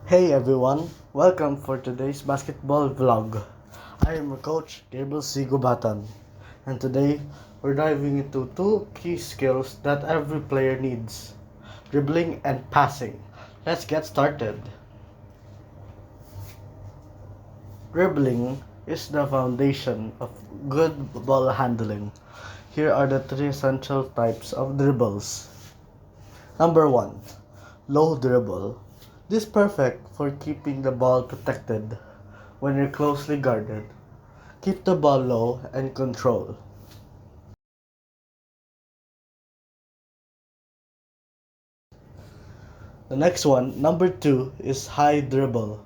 Hey everyone, welcome for today's basketball vlog. I am your coach, Gabriel C. Gubatan, and today we're diving into two key skills that every player needs, dribbling and passing. Let's get started. Dribbling is the foundation of good ball handling. Here are the three essential types of dribbles. Number 1. Low dribble. This is perfect for keeping the ball protected when you're closely guarded. Keep the ball low and control. The next one, number 2, is high dribble.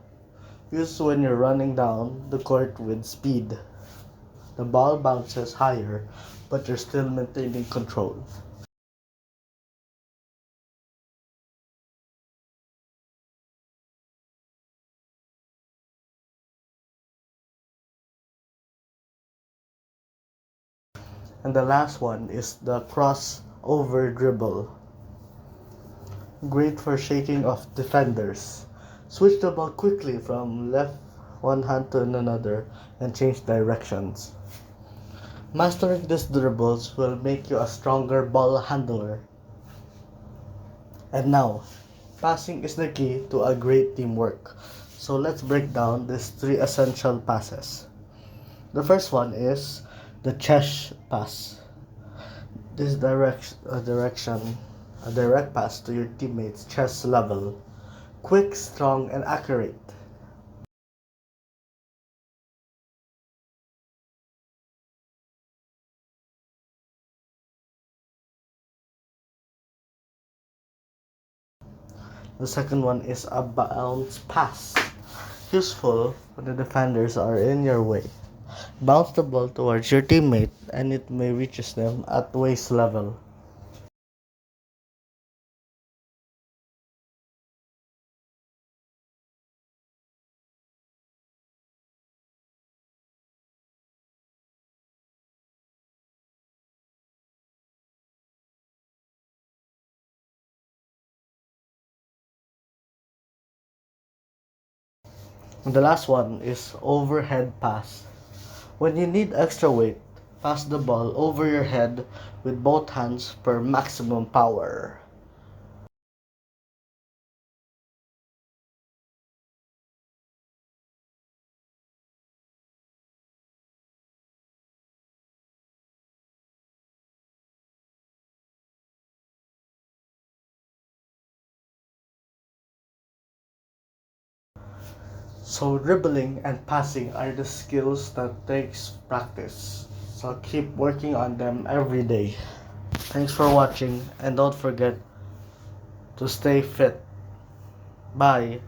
Used when you're running down the court with speed. The ball bounces higher, but you're still maintaining control. And the last one is the crossover dribble. Great for shaking off defenders. Switch the ball quickly from left one hand to another and change directions. Mastering these dribbles will make you a stronger ball handler. And now, passing is the key to a great teamwork. So let's break down these three essential passes. The first one is the chest pass. This a direct pass to your teammate's chest level. Quick, strong, and accurate. The second one is a bounce pass. Useful when the defenders are in your way. Bounce the ball towards your teammate and it may reaches them at waist level. And the last one is overhead pass. When you need extra weight, pass the ball over your head with both hands for maximum power. So dribbling and passing are the skills that takes practice. So keep working on them every day. Thanks for watching and don't forget to stay fit. Bye.